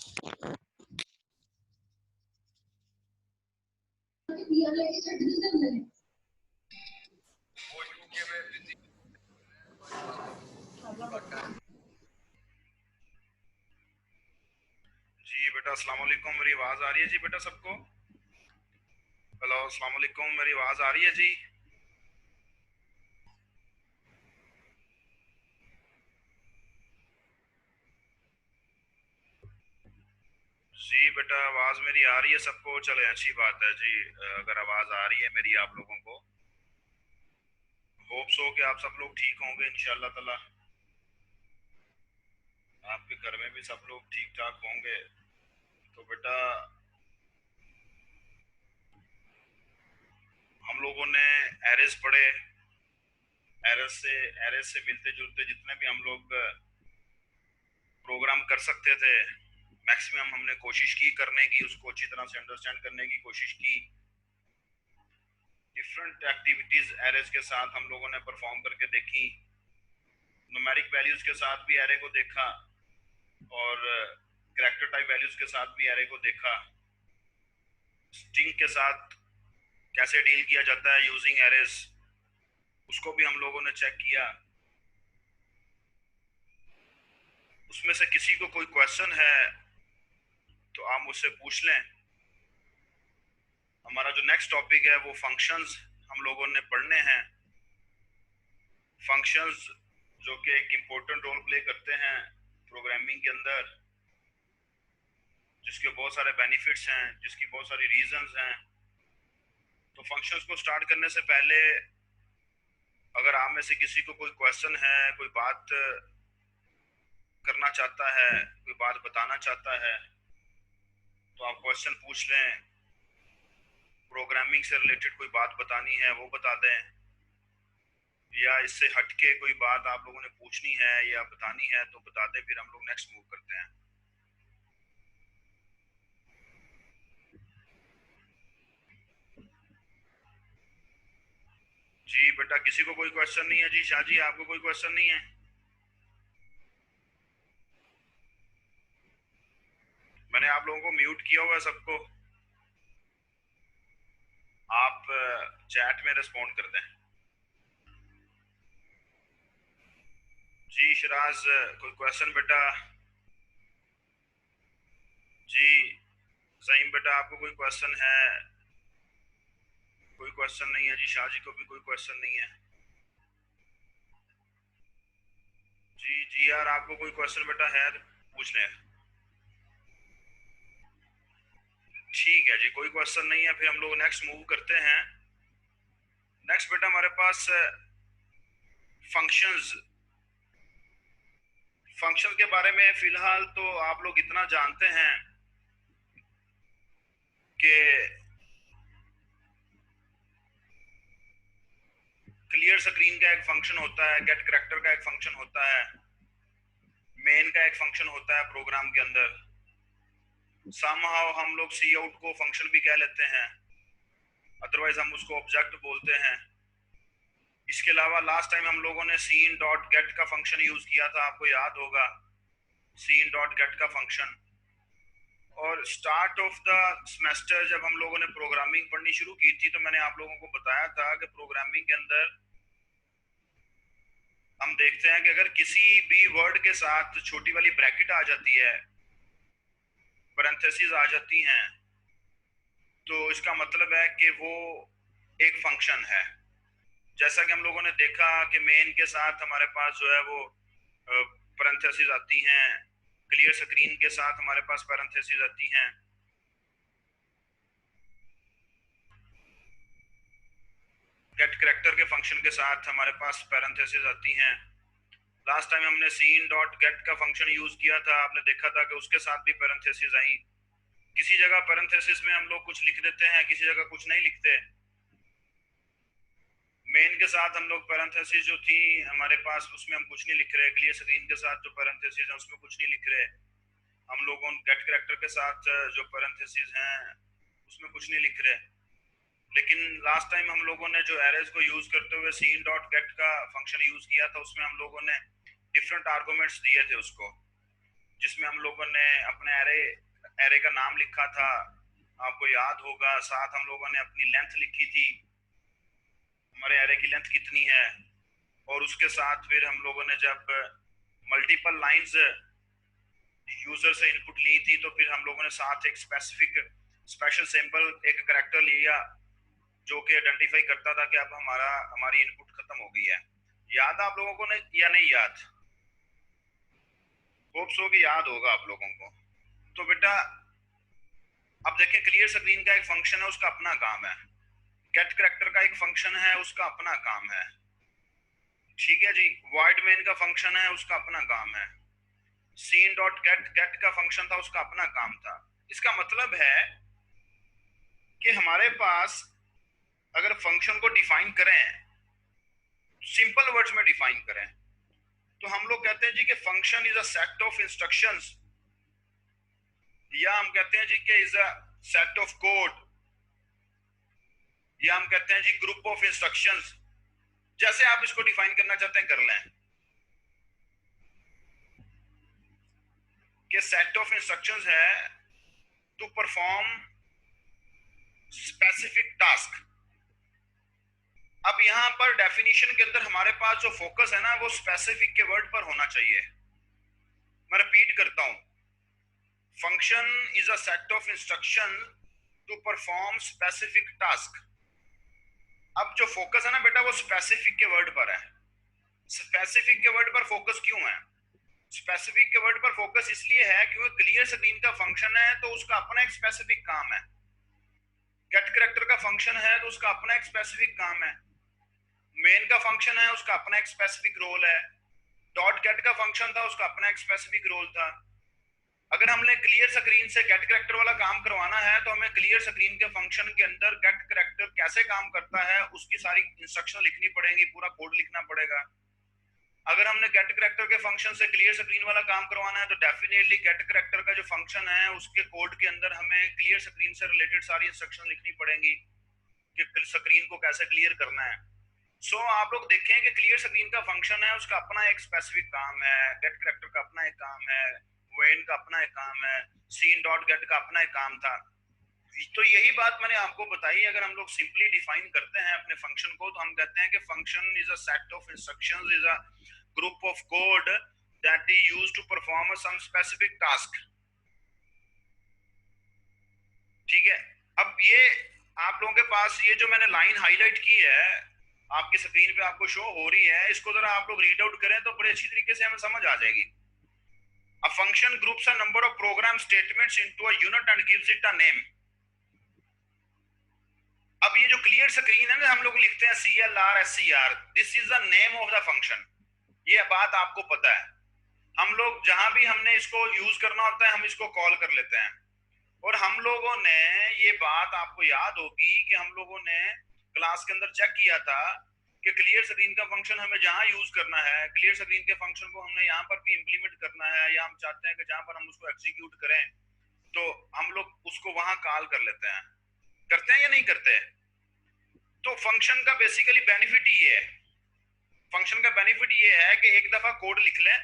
जी बेटा अस्सलाम वालेकुम, मेरी आवाज़ आ रही है जी बेटा सबको? हेलो अस्सलाम वालेकुम, मेरी आवाज़ आ रही है जी? जी बेटा आवाज़ मेरी आ रही है सबको? चले अच्छी बात है जी। अगर आवाज़ आ रही है मेरी आप लोगों को, होप सो कि आप सब लोग ठीक होंगे इंशाल्लाह ताला। आपके घर में भी सब लोग ठीक ठाक होंगे। तो बेटा हम लोगों ने एरेस पढ़े, एरेस से मिलते जुलते जितने भी हम लोग प्रोग्राम कर सकते थे मैक्सिमम हमने कोशिश की करने की, उसको अच्छी तरह से अंडरस्टैंड करने की कोशिश की। डिफरेंट एक्टिविटीज एरेज के साथ हम लोगों ने परफॉर्म करके देखी। न्यूमेरिक वैल्यूज के साथ भी एरे को देखा और कैरेक्टर टाइप वैल्यूज के साथ भी एरे को देखा। स्ट्रिंग के साथ कैसे डील किया जाता है यूजिंग एरेज, उसको भी हम लोगों ने चेक किया। उसमें से किसी को कोई क्वेश्चन है तो आप मुझसे पूछ लें। हमारा जो नेक्स्ट टॉपिक है वो फंक्शंस हम लोगों ने पढ़ने हैं। फंक्शंस जो कि एक इम्पोर्टेंट रोल प्ले करते हैं प्रोग्रामिंग के अंदर, जिसके बहुत सारे बेनिफिट्स हैं, जिसकी बहुत सारी रीजंस हैं। तो फंक्शंस को स्टार्ट करने से पहले अगर आप में से किसी को कोई क्वेश्चन है, कोई बात करना चाहता है, कोई बात बताना चाहता है तो आप क्वेश्चन पूछ लें। प्रोग्रामिंग से रिलेटेड कोई बात बतानी है वो बता दें, या इससे हटके कोई बात आप लोगों ने पूछनी है या बतानी है तो बता दें, फिर हम लोग नेक्स्ट मूव करते हैं। जी बेटा किसी को कोई क्वेश्चन नहीं है जी? शाह जी आपको कोई क्वेश्चन नहीं है? मैंने आप लोगों को म्यूट किया हुआ है सबको, आप चैट में रिस्पॉन्ड कर दें। जी शिराज कोई क्वेश्चन बेटा? जी ज़हीम बेटा आपको कोई क्वेश्चन है? कोई क्वेश्चन नहीं है जी। शाह जी को भी कोई क्वेश्चन नहीं है जी। जी यार आपको कोई क्वेश्चन बेटा है पूछ लें। ठीक है जी, कोई क्वेश्चन नहीं है, फिर हम लोग नेक्स्ट मूव करते हैं। नेक्स्ट बेटा हमारे पास फंक्शंस। फंक्शन के बारे में फिलहाल तो आप लोग इतना जानते हैं कि क्लियर स्क्रीन का एक फंक्शन होता है, गेट करैक्टर का एक फंक्शन होता है, मेन का एक फंक्शन होता है प्रोग्राम के अंदर। समहाउ हम लोग सी आउट को फंक्शन भी कह लेते हैं, अदरवाइज हम उसको ऑब्जेक्ट बोलते हैं। इसके अलावा लास्ट टाइम हम लोगों ने सीन डॉट गेट का फंक्शन यूज किया था, आपको याद होगा सीन डॉट गेट का फंक्शन। और स्टार्ट ऑफ द सेमेस्टर जब हम लोगों ने प्रोग्रामिंग पढ़नी शुरू की थी तो मैंने आप लोगों को बताया था कि प्रोग्रामिंग के अंदर हम देखते हैं कि अगर किसी भी वर्ड के साथ छोटी वाली ब्रैकेट आ जाती है, पैरेंथेसिस आ जाती हैं, तो इसका मतलब है कि वो एक फंक्शन है। जैसा कि हम लोगों ने देखा कि मेन के साथ हमारे पास जो है वो पैरेंथेसिस आती हैं, क्लियर स्क्रीन के साथ हमारे पास पैरेंथेसिस आती हैं, गेट करैक्टर के फंक्शन के साथ हमारे पास पैरेंथेसिस आती हैं। लास्ट टाइम हमने सीन डॉट गेट का फंक्शन यूज किया था, आपने देखा था कि उसके साथ भी पैरेंथेसिस आई। किसी जगह पैरेंथेसिस में हम लोग कुछ लिख देते हैं, किसी जगह कुछ नहीं लिखते। मेन के साथ हम लोग पैरेंथेसिस जो थी हमारे पास उसमें हम कुछ नहीं लिख रहे, क्लियर स्क्रीन के साथ जो पैरेंथेसिस है उसमें कुछ नहीं लिख रहे। हम लोग उन गेट करैक्टर के साथ जो पैरेंथेसिस हैं उसमें कुछ नहीं लिख रहे। लेकिन लास्ट टाइम हम लोगों ने जो एरेज को यूज करते हुए सीन डॉट गेट का फंक्शन यूज किया था उसमें हम लोगों ने डिफरेंट आर्गुमेंट्स दिए थे उसको। जिसमें हम लोगों ने अपने एरे का नाम लिखा था, आपको याद होगा। साथ हम लोगों ने अपनी लेंथ लिखी थी, हमारे एरे की लेंथ कितनी है। और उसके साथ फिर हम लोगों ने जब मल्टीपल लाइंस यूजर से इनपुट ली थी, तो फिर हम लोगों ने साथ एक स्पेशल सिंबल, एक करैक्टर लिया जो कि आइडेंटिफाई करता था कि अब हमारी इनपुट खत्म हो गई है। याद आप लोगों को ने या नहीं याद? होप सो कि याद होगा आप लोगों को। तो बेटा अब देखें, क्लियर स्क्रीन का एक फंक्शन है, उसका अपना काम है। गेट करैक्टर का एक फंक्शन है, उसका अपना काम है। ठीक है जी। वॉइड मेन का फंक्शन है, उसका अपना काम है। सीन डॉट गेट, गेट का फंक्शन था, उसका अपना काम था। इसका मतलब है कि हमारे पास अगर फंक्शन को डिफाइन करें, सिंपल वर्ड्स में डिफाइन करें, तो हम लोग कहते हैं जी कि function is a set of instructions, या हम कहते हैं जी कि is a set of code, या हम कहते हैं जी ग्रुप ऑफ इंस्ट्रक्शंस। जैसे आप इसको डिफाइन करना चाहते हैं कर लें, कि सेट ऑफ इंस्ट्रक्शंस है टू परफॉर्म स्पेसिफिक टास्क। अब यहां पर डेफिनेशन के अंदर हमारे पास जो फोकस है ना, वो स्पेसिफिक के वर्ड पर होना चाहिए। मैं रिपीट करता हूं, function is a set of instruction to perform specific task. अब जो फोकस है ना बेटा, वो स्पेसिफिक के वर्ड पर है। स्पेसिफिक के वर्ड पर फोकस क्यों है? स्पेसिफिक के वर्ड पर फोकस इसलिए है क्योंकि क्लियर स्क्रीन का फंक्शन है तो उसका अपना एक स्पेसिफिक काम है। गेट करैक्टर का फंक्शन है तो उसका अपना एक स्पेसिफिक काम है। मेन का फंक्शन है, उसका अपना एक स्पेसिफिक रोल है। डॉट गेट का फंक्शन था, उसका अपना एक स्पेसिफिक रोल था। अगर हमने क्लियर स्क्रीन से गेट करैक्टर वाला काम करवाना है, तो हमें क्लियर स्क्रीन के फंक्शन के अंदर गेट करैक्टर कैसे काम करता है उसकी सारी इंस्ट्रक्शन लिखनी पड़ेगी, पूरा कोड लिखना पड़ेगा। अगर हमने गेट करैक्टर के फंक्शन से क्लियर स्क्रीन वाला काम करवाना है, तो डेफिनेटली गेट करैक्टर का जो फंक्शन है उसके कोड के अंदर हमें क्लियर स्क्रीन से रिलेटेड सारी इंस्ट्रक्शन लिखनी पड़ेंगी कि स्क्रीन को कैसे क्लियर करना है। सो आप लोग देखें कि क्लियर स्क्रीन का फंक्शन है, उसका अपना एक स्पेसिफिक काम है। गेट करैक्टर का अपना एक काम है, वेन का अपना एक काम है, सीन डॉट गेट का अपना एक काम था। तो यही बात मैंने आपको बताई। अगर हम लोग सिंपली डिफाइन करते हैं अपने फंक्शन को, तो हम कहते हैं कि function is a set of instructions, is a group of code that is used to perform some specific task. ठीक है। अब ये आप लोगों के पास ये जो मैंने लाइन हाईलाइट की है आपकी स्क्रीन पे आपको शो हो रही है, इसको जरा आप लोग रीड आउट करें तो बड़े अच्छी तरीके से हमें समझ आ जाएगी। A function groups a number of program statements into a unit and gives it a name. अब ये जो क्लियर स्क्रीन है ना, हम लोग लिखते हैं CLR SCR, this is the name of the function. ये बात आपको पता है। हम लोग जहां भी हमने इसको यूज करना होता है, हम इसको कॉल कर लेते हैं। और हम लोगों ने ये बात आपको याद होगी कि हम लोगों ने क्लास के अंदर चेक किया था कि क्लियर स्क्रीन का फंक्शन हमें जहां यूज करना है, क्लियर स्क्रीन के फंक्शन को हमने यहाँ पर भी इंप्लीमेंट करना है, या हम चाहते हैं कि जहां पर हम उसको एग्जीक्यूट करें तो हम लोग उसको वहां कॉल कर लेते हैं। करते हैं या नहीं करते? तो फंक्शन का बेसिकली बेनिफिट ये है, फंक्शन का बेनिफिट ये है कि एक दफा कोड लिख लें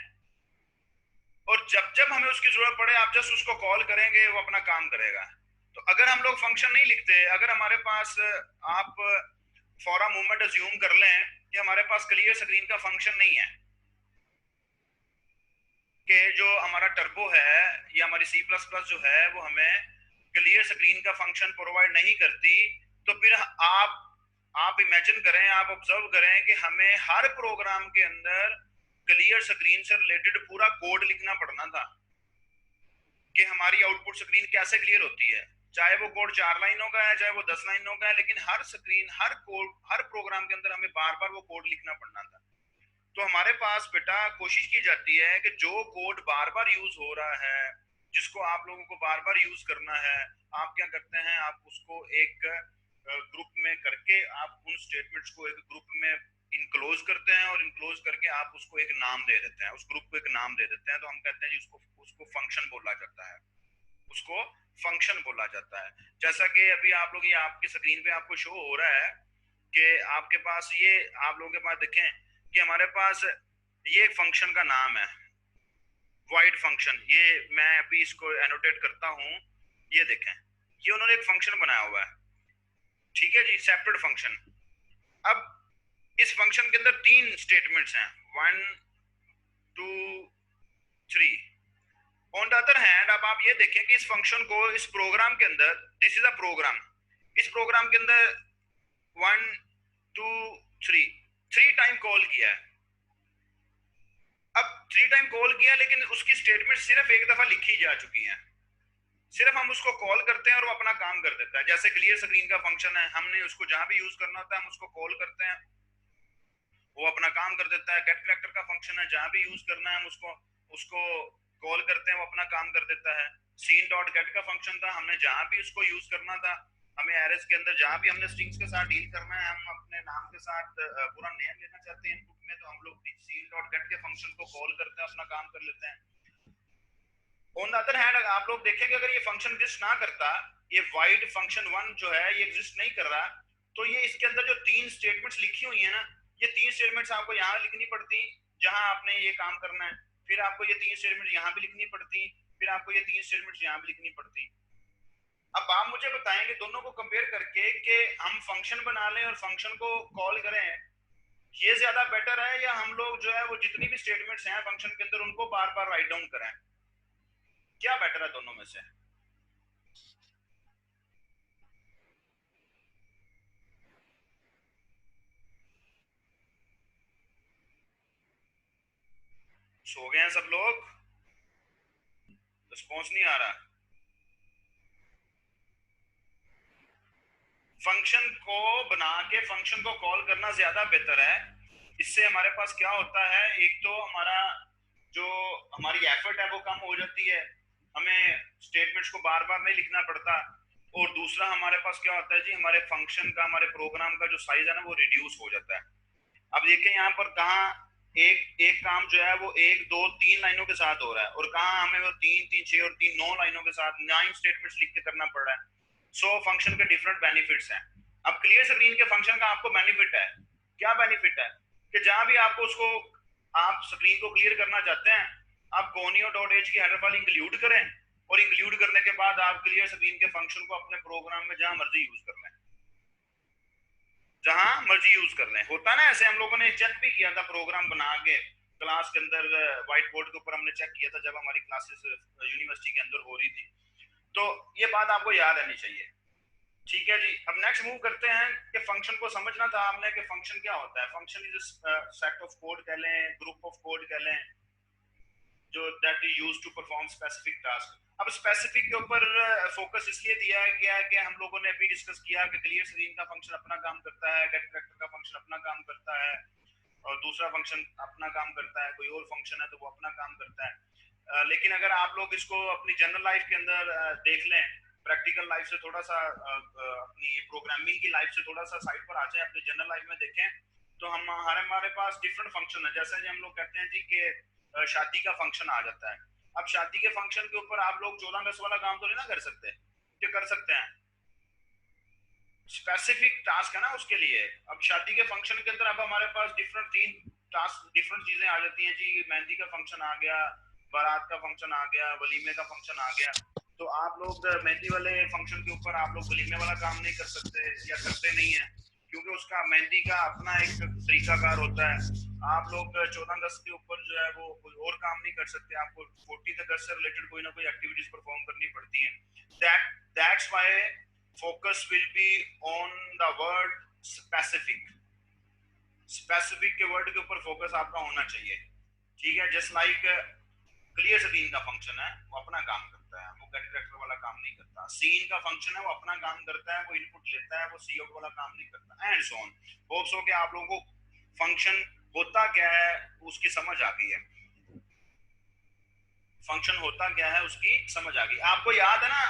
और जब जब हमें उसकी जरूरत पड़े आप जस्ट उसको कॉल करेंगे, वो अपना काम करेगा। तो अगर हम लोग फंक्शन नहीं लिखते, अगर हमारे पास आप फॉर अ मोमेंट अज्यूम कर लें कि हमारे पास क्लियर स्क्रीन का फंक्शन नहीं है, कि जो हमारा टर्बो है या हमारी C++ जो है वो हमें क्लियर स्क्रीन का फंक्शन प्रोवाइड नहीं करती, तो फिर आप इमेजिन करें, आप ऑब्जर्व करें कि हमें हर प्रोग्राम के अंदर क्लियर स्क्रीन से रिलेटेड पूरा कोड लिखना पड़ना था कि हमारी आउटपुट स्क्रीन कैसे क्लियर होती है। चाहे वो कोड 4 लाइनों का है, चाहे वो 10 लाइनों का है, लेकिन हर स्क्रीन, हर कोड, हर प्रोग्राम के अंदर हमें बार बार वो कोड लिखना पड़ना था। तो हमारे पास बेटा कोशिश की जाती है कि जो कोड बार बार यूज हो रहा है, जिसको आप लोगों को बार बार यूज करना है, आप क्या करते हैं, आप उसको एक ग्रुप में करके आप उन स्टेटमेंट्स को एक ग्रुप में इनक्लोज करते हैं, और इनक्लोज करके आप उसको एक नाम दे देते हैं, उस ग्रुप को एक नाम दे देते हैं। तो हम कहते हैं जी उसको उसको फंक्शन बोला जाता है, उसको फंक्शन बोला जाता है। जैसा कि अभी आप लोग ये आपकी स्क्रीन पे आपको शो हो रहा है कि आपके पास ये, आप लोगों के पास देखें कि हमारे पास ये एक फंक्शन का नाम है, वाइड फंक्शन, ये मैं अभी इसको एनोटेट करता हूँ, ये देखें, ये उन्होंने एक फंक्शन बनाया हुआ है, ठीक है जी, सेपरेट फंक्शन। अब इस फंक्शन के अंदर 3 स्टेटमेंट्स हैं, 1 2 3। ऑन द अदर हैंड अब आप ये देखें कि इस फंक्शन को इस प्रोग्राम के अंदर, दिस इज अ प्रोग्राम, इस प्रोग्राम के अंदर 1 2 3 टाइम कॉल किया है। अब 3 टाइम कॉल किया, लेकिन उसकी स्टेटमेंट सिर्फ एक दफा लिखी जा चुकी है, सिर्फ हम उसको कॉल करते हैं और वो अपना काम कर देता है। जैसे क्लियर स्क्रीन का फंक्शन है, हमने उसको जहां भी यूज करना होता है हम उसको कॉल करते हैं, वो अपना काम कर देता है। गेट कैरेक्टर का फंक्शन है, जहां भी यूज करना है हम उसको उसको कॉल करते हैं, वो अपना काम कर देता है। सीन डॉट गेट का फंक्शन था, हमने जहां भी उसको यूज करना था, हमें एरेस के अंदर जहां भी हमने स्ट्रिंग्स के साथ डील करना है, हम अपने नाम के साथ पूरा नेम लेना चाहते हैं इनपुट में, तो हम लोग सीन डॉट गेट के फंक्शन को कॉल करते हैं, अपना काम कर लेते हैं। ऑन द अदर हैंड आप लोग देखेंगे अगर ये फंक्शन एग्जिस्ट ना करता, ये वाइड फंक्शन 1 जो है ये एग्जिस्ट नहीं कर रहा, तो ये इसके अंदर जो 3 स्टेटमेंट्स लिखी हुई है ना, ये 3 स्टेटमेंट्स आपको यहाँ लिखनी पड़ती जहां आपने ये काम करना है, फिर आपको ये 3 स्टेटमेंट्स यहाँ भी लिखनी पड़ती, फिर आपको ये 3 स्टेटमेंट्स यहाँ भी लिखनी पड़ती। अब आप मुझे बताएंगे दोनों को कंपेयर करके कि हम फंक्शन बना लें और फंक्शन को कॉल करें, ये ज्यादा बेटर है, या हम लोग जो है वो जितनी भी स्टेटमेंट्स हैं फंक्शन के अंदर उनको बार बार राइट डाउन करें? क्या बेटर है दोनों में से? सो गए हैं सब लोग? रिस्पॉन्स नहीं आ रहा। फंक्शन को बना के फंक्शन को कॉल करना ज्यादा बेहतर है। इससे हमारे पास क्या होता है, एक तो हमारा जो हमारी एफर्ट है वो कम हो जाती है, हमें स्टेटमेंट्स को बार बार नहीं लिखना पड़ता, और दूसरा हमारे पास क्या होता है जी, हमारे फंक्शन का, हमारे प्रोग्राम का जो साइज है ना वो रिड्यूस हो जाता है। अब देखिए यहाँ पर कहाँ एक एक काम जो है वो 1 2 3 लाइनों के साथ हो रहा है, और कहाँ हमें वो 3 3 6 और 3 9 लाइनों के साथ 9 स्टेटमेंट्स लिख के करना पड़ रहा है। सो फंक्शन के डिफरेंट बेनिफिट्स हैं। अब क्लियर स्क्रीन के फंक्शन का आपको बेनिफिट है, क्या बेनिफिट है कि जहां भी आपको उसको आप स्क्रीन को क्लियर करना चाहते हैं, आप कोनियो डॉट एच की हेडर फाइल इंक्लूड करें, और इंक्लूड करने के बाद आप क्लियर स्क्रीन के फंक्शन को अपने प्रोग्राम में जहां मर्जी यूज कर लें, जहां मर्जी यूज कर लें। होता ना ऐसे, हम लोगों ने चेक भी किया था प्रोग्राम बना के क्लास के अंदर, व्हाइट बोर्ड के ऊपर हमने चेक किया था जब हमारी क्लासेस यूनिवर्सिटी के अंदर हो रही थी। तो ये बात आपको याद रहनी चाहिए, ठीक है जी। अब नेक्स्ट मूव करते हैं कि फंक्शन को समझना था आपने कि फंक्शन क्या होता है। Function is set of code कह लें, ग्रुप ऑफ कोड कह लें, जो that is used to perform specific task. अब स्पेसिफिक के ऊपर फोकस इसलिए दिया गया है कि हम लोगों ने अभी डिस्कस किया कि क्लियर स्क्रीन का फंक्शन अपना काम करता है, गेट कैरेक्टर का फंक्शन अपना काम करता है, और दूसरा फंक्शन अपना काम करता है, कोई और फंक्शन है तो वो अपना काम करता है। लेकिन अगर आप लोग इसको अपनी जनरल लाइफ के अंदर देख लें, प्रैक्टिकल लाइफ से थोड़ा सा अपनी प्रोग्रामिंग की लाइफ से थोड़ा सा साइड पर आ जाए, अपनी जनरल लाइफ में देखें तो हमारे पास डिफरेंट फंक्शन है। जैसे हम लोग कहते हैं जी कि शादी का फंक्शन आ जाता है। अब शादी के फंक्शन के ऊपर आप लोग 14 10 वाला काम तो नहीं ना कर सकते, कि कर सकते हैं? स्पेसिफिक टास्क है ना उसके लिए। अब शादी के फंक्शन के अंदर अब हमारे पास डिफरेंट 3 टास्क, डिफरेंट चीजें आ जाती हैं जी। मेहंदी का फंक्शन आ गया, बारात का फंक्शन आ गया, वलीमे का फंक्शन आ गया। तो आप लोग मेहंदी वाले फंक्शन के ऊपर आप लोग वलीमे वाला काम नहीं कर सकते, या करते नहीं है, क्योंकि उसका मेहंदी का अपना एक तरीकाकार होता है। आप लोग 14 10 के ऊपर जो है वो कोई और काम नहीं कर सकते, आपको 14 अगस्त से रिलेटेड कोई ना कोई एक्टिविटीज परफॉर्म करनी पड़ती है। That's why focus will be on the word specific। Specific के वर्ड के ऊपर फोकस आपका होना चाहिए, ठीक है। जस्ट लाइक क्लियर स्क्रीन का फंक्शन है वो अपना काम करता है, वो गेट कैरेक्टर वाला काम नहीं करता। सीन का फंक्शन है वो अपना काम करता है, वो इनपुट लेता है, वो सी आउट वाला काम नहीं करता, एंड सो ऑन। होप्स हो कि आप लोगों को फंक्शन होता क्या है उसकी समझ आ गई है, फंक्शन होता क्या है उसकी समझ आ गई। आपको याद है ना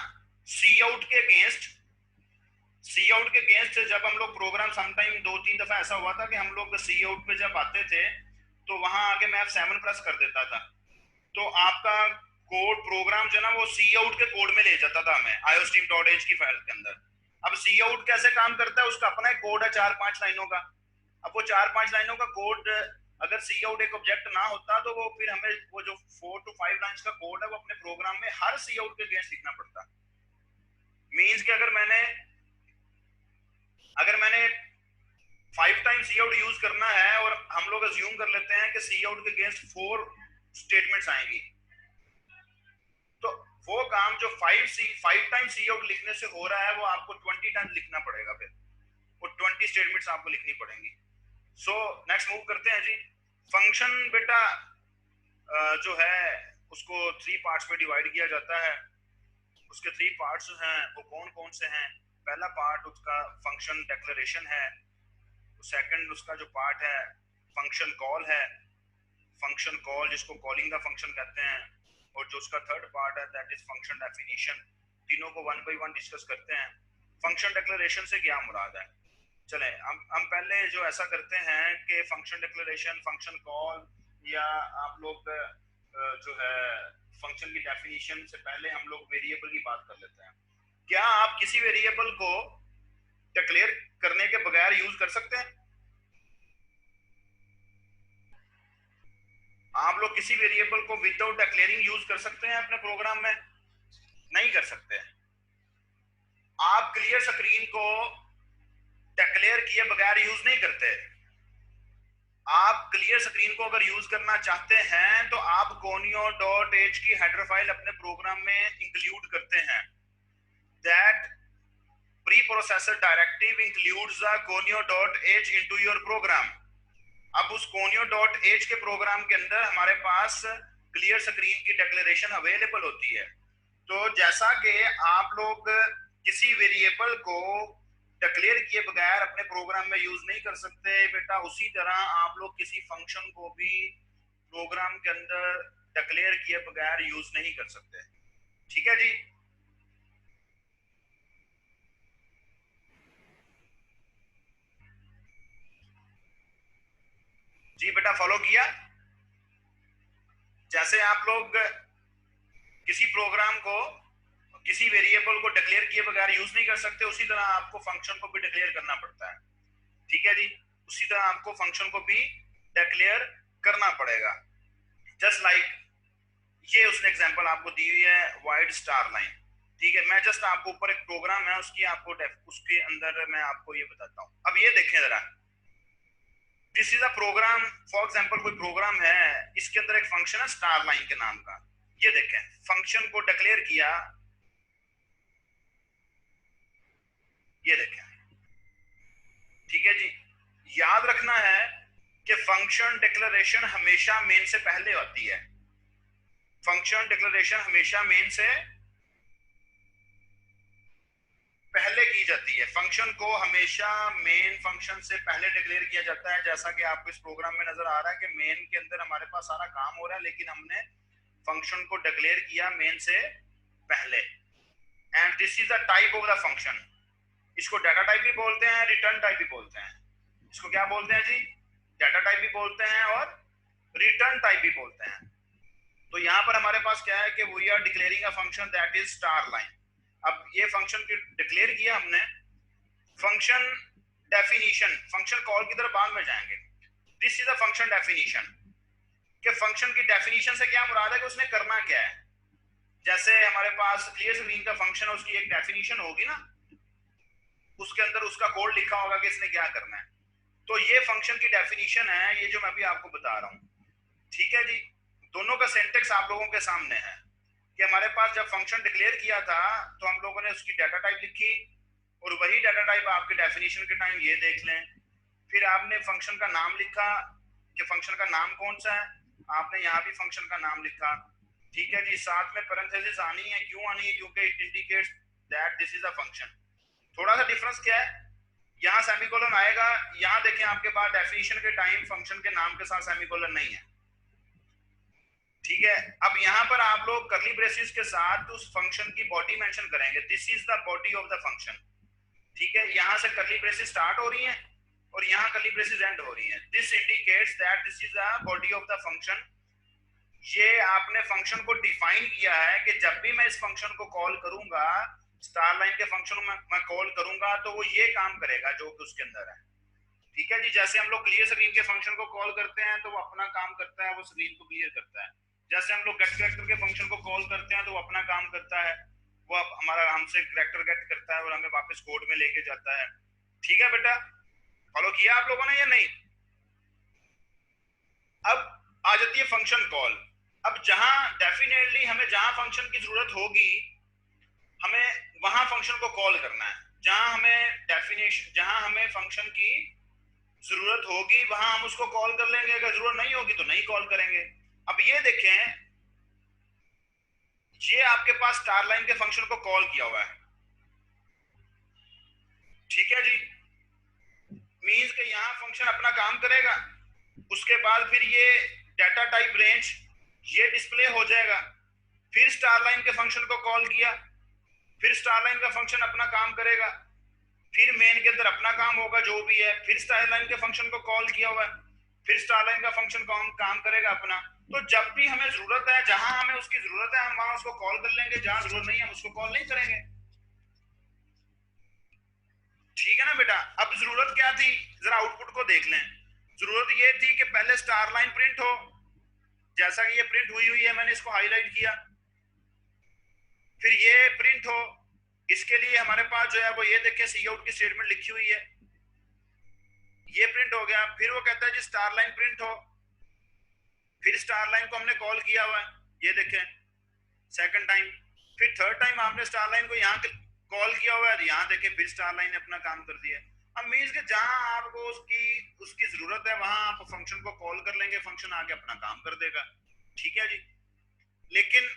सी आउट के अगेंस्ट, सी आउट के अगेंस्ट जब हम लोग प्रोग्राम समटाइम 2 3 दफा ऐसा हुआ था कि हम लोग सी आउट पे जब आते थे तो वहां आगे मैं 7 प्रेस कर देता था, तो आपका कोड प्रोग्राम जो है ना वो सी आउट के कोड में ले जाता था हमें iostream.h की फाइल के अंदर। अब सी आउट कैसे काम करता है, उसका अपना एक कोड है 4 5 लाइनों का। अब वो 4 5 लाइनों का कोड अगर सी आउट एक ऑब्जेक्ट ना होता तो वो फिर हमें वो जो 4 to 5 लाइंस का कोड है वो अपने प्रोग्राम में हर सी आउट के अगेंस्ट लिखना पड़ता। मींस कि अगर मैंने 5 टाइम सी आउट यूज करना है और हम लोग अज्यूम कर लेते हैं कि सी आउट के अगेंस्ट 4 स्टेटमेंट्स आएंगी, तो वो काम जो 5 टाइम सी आउट लिखने से हो रहा है वो आपको 20 टाइम लिखना पड़ेगा, फिर वो 20 स्टेटमेंट्स आपको लिखनी पड़ेंगी। सो नेक्स्ट मूव करते हैं जी। फंक्शन बेटा जो है उसको 3 पार्ट्स में डिवाइड किया जाता है। उसके 3 पार्ट्स हैं वो कौन कौन से हैं? पहला पार्ट उसका फंक्शन डिक्लेरेशन है, सेकंड उसका जो पार्ट है फंक्शन कॉल है, फंक्शन कॉल जिसको कॉलिंग का फंक्शन कहते हैं, और जो उसका थर्ड पार्ट है दैट इज फंक्शन डेफिनेशन। तीनों को वन बाय वन डिस्कस करते हैं। फंक्शन डिक्लेरेशन से क्या मुराद है? चले हम पहले जो ऐसा करते हैं कि फंक्शन डिक्लेरेशन, फंक्शन कॉल या आप लोग जो है फंक्शन की डेफिनेशन से पहले हम लोग वेरिएबल की बात कर लेते हैं। क्या आप किसी वेरिएबल को डिक्लेयर करने के बगैर यूज कर सकते हैं? आप लोग किसी वेरिएबल को विदाउट डिक्लेयरिंग यूज कर सकते हैं अपने प्रोग्राम में? नहीं कर सकते। आप क्लियर स्क्रीन को डिक्लेयर किए बगैर यूज नहीं करते। आप क्लियर स्क्रीन को अगर यूज करना चाहते हैं तो आप conio.h की हेडर फाइल अपने प्रोग्राम में इंक्लूड करते हैं। That preprocessor directive includes the conio.h into your program. अब उस conio.h के प्रोग्राम के अंदर हमारे पास क्लियर स्क्रीन की डिक्लेरेशन अवेलेबल होती है। तो जैसा कि आप लोग किसी वेरिएबल को डिक्लेयर किए बगैर अपने प्रोग्राम में यूज नहीं कर सकते बेटा, उसी तरह आप लोग किसी फंक्शन को भी प्रोग्राम के अंदर डिक्लेयर किए बगैर यूज नहीं कर सकते। ठीक है जी। जी बेटा फॉलो किया। जैसे आप लोग किसी प्रोग्राम को किसी वेरिएबल को डिक्लेयर किए बगैर यूज नहीं कर सकते, उसी तरह आपको फंक्शन को भी डिक्लेयर करना पड़ता है। ठीक है जी, उसी तरह आपको फंक्शन को भी डिक्लेयर करना पड़ेगा। जस्ट लाइक ये उसने एग्जांपल आपको दी हुई है वाइड स्टार लाइन। ठीक है, मैं जस्ट आपको ऊपर एक प्रोग्राम है उसकी आपको उसके अंदर मैं आपको ये बताता हूँ। अब ये देखें जरा, this is a program. For example कोई प्रोग्राम है, इसके अंदर एक फंक्शन है स्टार लाइन के नाम का। ये देखें, फंक्शन को डिक्लेयर किया, ये देखें। ठीक है जी, याद रखना है कि फंक्शन डिक्लेरेशन हमेशा मेन से पहले होती है। फंक्शन डिक्लेरेशन हमेशा मेन से पहले की जाती है। फंक्शन को हमेशा मेन फंक्शन से पहले डिक्लेयर किया जाता है। जैसा कि आपको इस प्रोग्राम में नजर आ रहा है कि मेन के अंदर हमारे पास सारा काम हो रहा है, लेकिन हमने फंक्शन को डिक्लेयर किया मेन से पहले। And this is the type of the function. इसको डाटा टाइप भी बोलते हैं, रिटर्न टाइप भी बोलते हैं। इसको क्या बोलते हैं जी? डाटा टाइप भी बोलते हैं और रिटर्न टाइप भी बोलते हैं। तो यहाँ पर हमारे पास क्या है कि we are declaring a function that is star line. अब ये फंक्शन डिक्लेयर किया हमने। फंक्शन डेफिनेशन, फंक्शन कॉल की तरफ बाद में जाएंगे। This is a function definition. कि फंक्शन की डेफिनेशन से क्या मुराद है कि उसने करना क्या है। जैसे हमारे पास क्लियर स्क्रीन का फंक्शन है, उसकी एक डेफिनेशन होगी ना, उसके अंदर उसका कोड लिखा होगा कि इसने क्या करना है। तो ये फंक्शन की डेफिनेशन है, ये जो मैं अभी आपको बता रहा हूँ। ठीक है जी, दोनों का सिंटेक्स आप लोगों के सामने है कि हमारे पास जब फंक्शन डिक्लेयर किया था तो हम लोगों ने उसकी डाटा टाइप लिखी, और वही डाटा टाइप आपके डेफिनेशन के टाइम ये देख लें। फिर आपने फंक्शन का नाम लिखा कि फंक्शन का नाम कौन सा है, आपने यहाँ भी फंक्शन का नाम लिखा। ठीक है जी, साथ में पैरेंथेसिस आनी है। क्यों आनी है? क्योंकि it indicates that this is a function. थोड़ा सा डिफरेंस क्या है, यहाँ सेमीकोलन आएगा, यहाँ देखें आपके पास डेफिनेशन के टाइम फंक्शन के नाम के साथ सेमीकोलन नहीं है। ठीक है, अब यहाँ पर आप लोग करली ब्रेसेस के साथ उस फंक्शन की बॉडी मेंशन करेंगे। This is the body of the function. ठीक है, यहाँ से करली ब्रेसेस स्टार्ट हो रही हैं और यहाँ करली ब्रेसेस एंड हो रही हैं। This indicates that this is the body of the function. ये आपने फंक्शन को डिफाइन किया है कि जब भी मैं इस फंक्शन को कॉल करूंगा, स्टार लाइन के फंक्शन में मैं कॉल करूंगा तो वो ये काम करेगा जो कि उसके अंदर है। ठीक है जी। जैसे हम लोग क्लियर स्क्रीन के फंक्शन को कॉल करते हैं तो वो अपना काम करता है, वो स्क्रीन को क्लियर करता है। जैसे हम लोग गेट करैक्टर के फंक्शन को कॉल करते हैं तो वो अपना काम करता है, वो हमारा हमसे करैक्टर गेट करता है और हमें वापस कोड में लेके जाता है। ठीक है बेटा, फॉलो किया आप लोगों ने या नहीं? अब आ जाती है फंक्शन कॉल। अब जहां डेफिनेटली हमें जहां फंक्शन की जरूरत होगी हमें वहां फंक्शन को कॉल करना है। जहां हमें फंक्शन की जरूरत होगी वहां हम उसको कॉल कर लेंगे, अगर जरूरत नहीं होगी तो नहीं कॉल करेंगे। अब ये देखें, ये आपके पास स्टार लाइन के फंक्शन को कॉल किया हुआ है, ठीक है जी। मींस के यहां फंक्शन अपना काम करेगा, उसके बाद फिर ये डाटा टाइप रेंज ये डिस्प्ले हो जाएगा। फिर स्टार लाइन के फंक्शन को कॉल किया, फिर स्टार लाइन का फंक्शन अपना काम करेगा, फिर मेन के अंदर अपना काम होगा जो भी है, फिर स्टार लाइन के फंक्शन को कॉल किया हुआ है, फिर स्टार लाइन का फंक्शन काम करेगा अपना। तो जब भी हमें जरूरत है, जहां हमें उसकी जरूरत है हम वहां उसको कॉल कर लेंगे, जहां जरूरत नहीं है हम उसको कॉल नहीं करेंगे। ठीक है ना बेटा? अब जरूरत क्या थी, जरा आउटपुट को देख लें। जरूरत ये थी कि पहले स्टार लाइन प्रिंट हो, जैसा कि ये प्रिंट हुई है, मैंने इसको हाईलाइट किया। फिर ये प्रिंट हो, इसके लिए हमारे पास जो है वो ये देखें सी आउट की स्टेटमेंट लिखी हुई है, ये प्रिंट हो गया। फिर वो कहता है जी स्टार लाइन प्रिंट हो, फिर स्टार लाइन को हमने कॉल किया हुआ है, ये देखें सेकंड टाइम। फिर थर्ड टाइम आपने स्टार लाइन को यहाँ कॉल किया हुआ है, यहाँ देखें फिर स्टार लाइन ने अपना काम कर दिया। अब मीन्स के जहां आपको उसकी उसकी जरूरत है वहां आप फंक्शन को कॉल कर लेंगे, फंक्शन आगे अपना काम कर देगा। ठीक है जी। लेकिन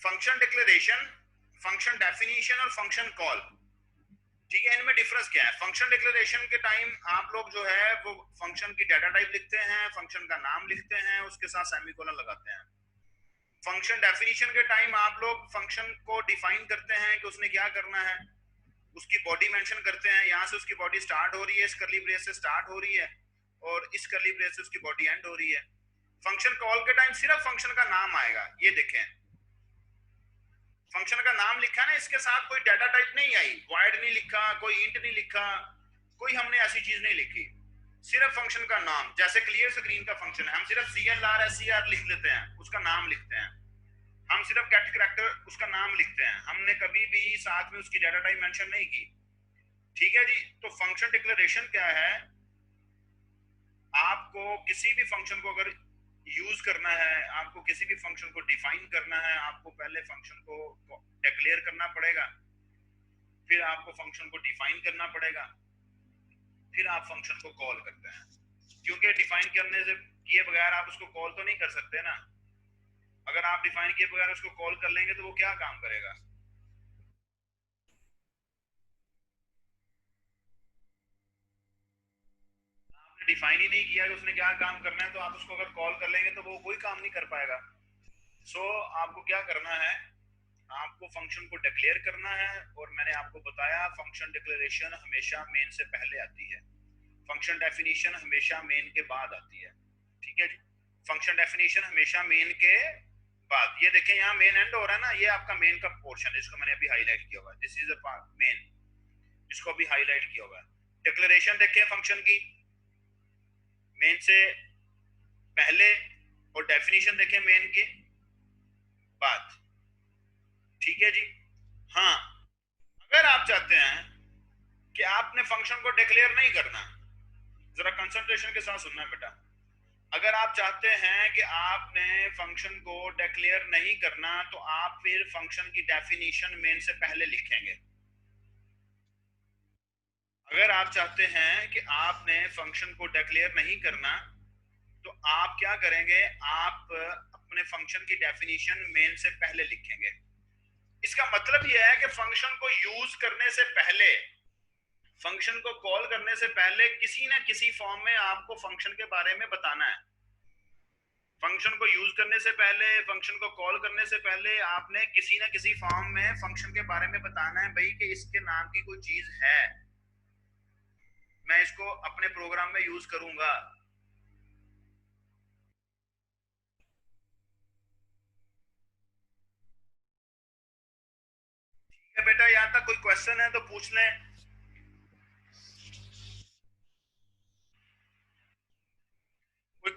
फंक्शन डिक्लेरेशन, फंक्शन डेफिनेशन और फंक्शन कॉल, ठीक है, इनमें डिफरेंस क्या है? फंक्शन डिक्लेरेशन के टाइम आप लोग जो है वो फंक्शन की डाटा टाइप लिखते हैं, फंक्शन का नाम लिखते हैं, उसके साथ सेमीकोलन लगाते हैं। फंक्शन डेफिनेशन के टाइम आप लोग फंक्शन को डिफाइन करते हैं कि उसने क्या करना है, उसकी बॉडी मेंशन करते हैं, यहां से उसकी बॉडी स्टार्ट हो रही है, इस कर्ली ब्रेस से स्टार्ट हो रही है और इस कर्ली ब्रेस से उसकी बॉडी एंड हो रही है। फंक्शन कॉल के टाइम सिर्फ फंक्शन का नाम आएगा, ये देखें फंक्शन का नाम लिखा ना, इसके साथ कोई डाटा टाइप नहीं आई, वॉइड नहीं लिखा, कोई इंट नहीं लिखा, कोई हमने ऐसी चीज नहीं लिखी, सिर्फ फंक्शन का नाम। जैसे क्लियर स्क्रीन का फंक्शन है, हम सिर्फ CLR लिख लेते हैं, उसका नाम लिखते हैं। हम सिर्फ गेट करैक्टर उसका नाम लिखते हैं, हमने कभी भी साथ में उसकी डाटा टाइप मेंशन नहीं की। ठीक है जी। तो फंक्शन डिक्लेरेशन क्या है, आपको किसी भी फंक्शन को अगर यूज करना है, आपको किसी भी फंक्शन को डिफाइन करना है, आपको पहले फंक्शन को डिक्लेयर करना पड़ेगा, फिर आपको फंक्शन को डिफाइन करना पड़ेगा, फिर आप फंक्शन को कॉल करते हैं। क्योंकि डिफाइन करने से किए बगैर आप उसको कॉल तो नहीं कर सकते ना। अगर आप डिफाइन किए बगैर उसको कॉल कर लेंगे तो वो क्या काम करेगा? आपने डिफाइन ही नहीं किया कि उसने क्या काम करना है, तो आप उसको अगर कॉल कर लेंगे तो वो कोई काम नहीं कर पाएगा। आपको क्या करना है, आपको फंक्शन को डिक्लेयर करना है, और मैंने आपको बताया फंक्शन डिक्लेरेशन हमेशा मेन से पहले आती है, फंक्शन डेफिनेशन हमेशा मेन के बाद आती है। ठीक है जी। फंक्शन डेफिनेशन हमेशा मेन के बाद। ये देखें यहाँ मेन एंड हो रहा है ना, ये आपका मेन का पोर्शन है, इसको मैंने अभी हाईलाइट किया हुआ है, दिस इज द मेन, इसको अभी हाईलाइट किया हुआ है। डिक्लेरेशन देखें फंक्शन की मेन से पहले, और डेफिनेशन देखें मेन के बाद। ठीक है जी। हाँ, अगर आप चाहते हैं कि आपने फंक्शन को डिक्लेयर नहीं करना, जरा कंसंट्रेशन के साथ सुनना बेटा, अगर आप चाहते हैं कि आपने फंक्शन को डिक्लेयर नहीं करना तो आप फिर फंक्शन की डेफिनेशन मेन से पहले लिखेंगे। अगर आप चाहते हैं कि आपने फंक्शन को डिक्लेयर नहीं करना तो आप क्या करेंगे, आप अपने फंक्शन की डेफिनेशन मेन से पहले लिखेंगे। इसका मतलब यह है कि फंक्शन को यूज करने से पहले, फंक्शन को कॉल करने से पहले किसी ना किसी फॉर्म में आपको फंक्शन के बारे में बताना है। फंक्शन को यूज करने से पहले, फंक्शन को कॉल करने से पहले आपने किसी ना किसी फॉर्म में फंक्शन के बारे में बताना है भाई कि इसके नाम की कोई चीज है, मैं इसको अपने प्रोग्राम में यूज करूंगा। ठीक है बेटा, यहां तक कोई क्वेश्चन है तो पूछ लें।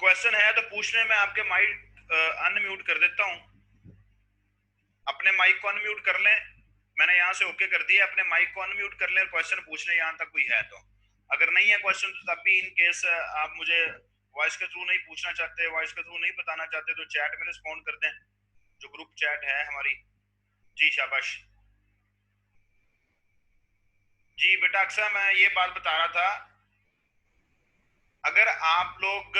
क्वेश्चन है तो पूछने में आपके माइक अनम्यूट कर देता हूं, अपने माइक को अनम्यूट कर लें। मैंने यहाँ से ओके कर दिया, अपने माइक को अनम्यूट कर लें, क्वेश्चन पूछने यहाँ तक कोई है तो। अगर नहीं है क्वेश्चन तो तब भी इन केस आप मुझे वॉइस के थ्रू नहीं पूछना चाहते, वॉइस के थ्रू नहीं बताना चाहते तो चैट में रिस्पॉन्ड कर दें, जो ग्रुप चैट है हमारी। जी शाबाश। जी बेटा अक्सर मैं ये बात बता रहा था, अगर आप लोग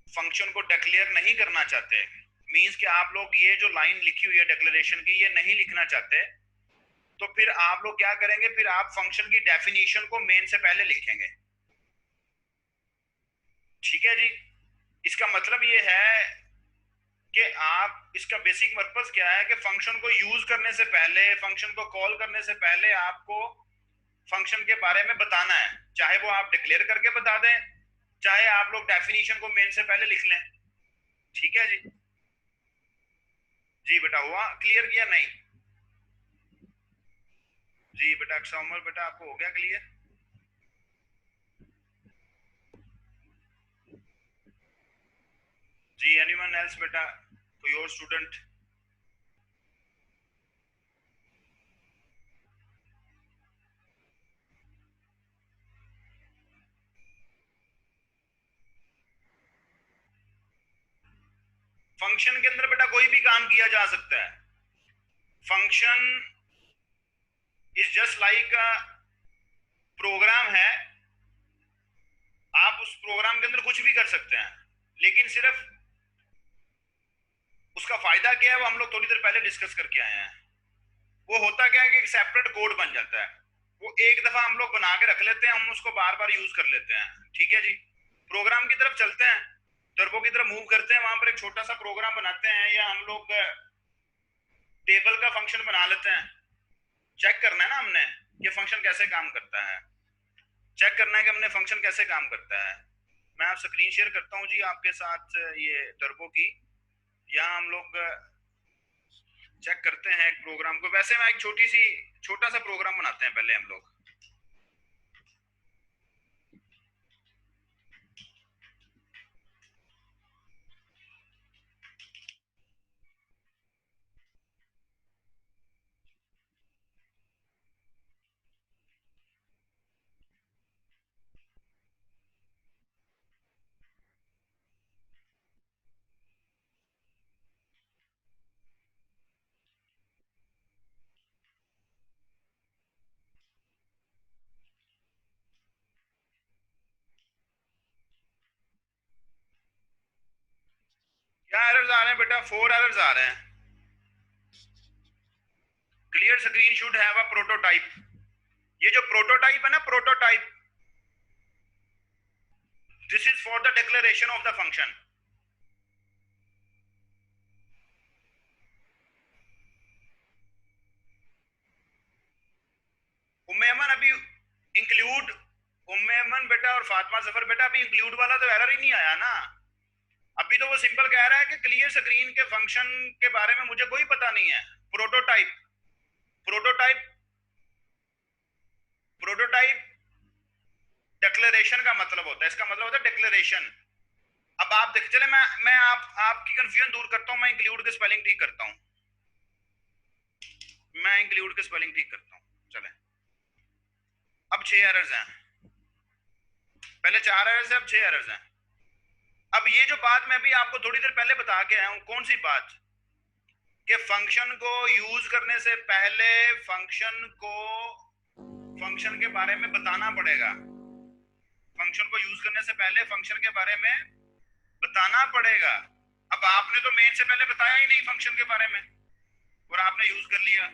फंक्शन को डिक्लेयर नहीं करना चाहते, मींस कि आप लोग ये जो लाइन लिखी हुई है डिक्लेरेशन की ये नहीं लिखना चाहते, तो फिर आप लोग क्या करेंगे, फिर आप फंक्शन की डेफिनेशन को मेन से पहले लिखेंगे। ठीक है जी। इसका मतलब ये है कि आप, इसका बेसिक पर्पस क्या है कि फंक्शन को यूज करने से पहले, फंक्शन को कॉल करने से पहले आपको फंक्शन के बारे में बताना है, चाहे वो आप डिक्लेयर करके बता दें, चाहे आप लोग डेफिनेशन को मेन से पहले लिख लें। ठीक है जी। जी बेटा हुआ क्लियर किया नहीं? जी बेटा अक्सर उमर बेटा आपको हो गया क्लियर? जी एनीवन एल्स बेटा, कोई और स्टूडेंट? फंक्शन के अंदर बेटा कोई भी काम किया जा सकता है। Function is just like a program है, आप उस प्रोग्राम के अंदर कुछ भी कर सकते हैं, लेकिन सिर्फ उसका फायदा क्या है वो हम लोग थोड़ी देर पहले डिस्कस करके आए हैं। वो होता क्या है कि एक सेपरेट कोड बन जाता है, वो एक दफा हम लोग बना के रख लेते हैं, हम उसको बार बार यूज कर लेते हैं। ठीक है जी। प्रोग्राम की तरफ चलते हैं, टर्बो की तरफ मूव करते हैं, वहां पर एक छोटा सा प्रोग्राम बनाते हैं, या हम लोग टेबल का फंक्शन बना लेते हैं। चेक करना है ना हमने ये फंक्शन कैसे काम करता है, चेक करना है कि हमने फंक्शन कैसे काम करता है। मैं आप स्क्रीन शेयर करता हूं जी आपके साथ ये टर्बो की, यहाँ हम लोग चेक करते हैं एक प्रोग्राम को। वैसे मैं एक छोटा सा प्रोग्राम बनाते हैं पहले हम लोग। क्या एरर्स आ रहे हैं बेटा? 4 एरर्स आ रहे हैं। Clear screen should have a prototype. ये जो प्रोटोटाइप है ना, prototype, this is for the declaration of the function. उम्मेमन अभी इंक्लूड, उम्मेमन बेटा और फातिमा जफर बेटा अभी इंक्लूड वाला तो एरर ही नहीं आया ना। अभी तो वो सिंपल कह रहा है कि क्लियर स्क्रीन के फंक्शन के बारे में मुझे कोई पता नहीं है। प्रोटोटाइप, प्रोटोटाइप, प्रोटोटाइप डिक्लेरेशन का मतलब होता है, इसका मतलब होता है डिक्लेरेशन। अब आप देख चले, मैं आपकी कंफ्यूजन दूर करता हूं, मैं इंक्लूड के स्पेलिंग ठीक करता हूं, मैं इंक्लूड के स्पेलिंग ठीक करता हूं। चले, अब 6 एरर्स हैं, पहले 4 एरर्स हैं, अब 6 एरर्स हैं। अब ये जो बात मैं अभी आपको थोड़ी देर पहले बता के आया हूं, कौन सी बात? कि फंक्शन को यूज करने से पहले फंक्शन के बारे में बताना पड़ेगा। फंक्शन को यूज करने से पहले फंक्शन के बारे में बताना पड़ेगा। अब आपने तो मेन से पहले बताया ही नहीं फंक्शन के बारे में, और आपने यूज कर लिया।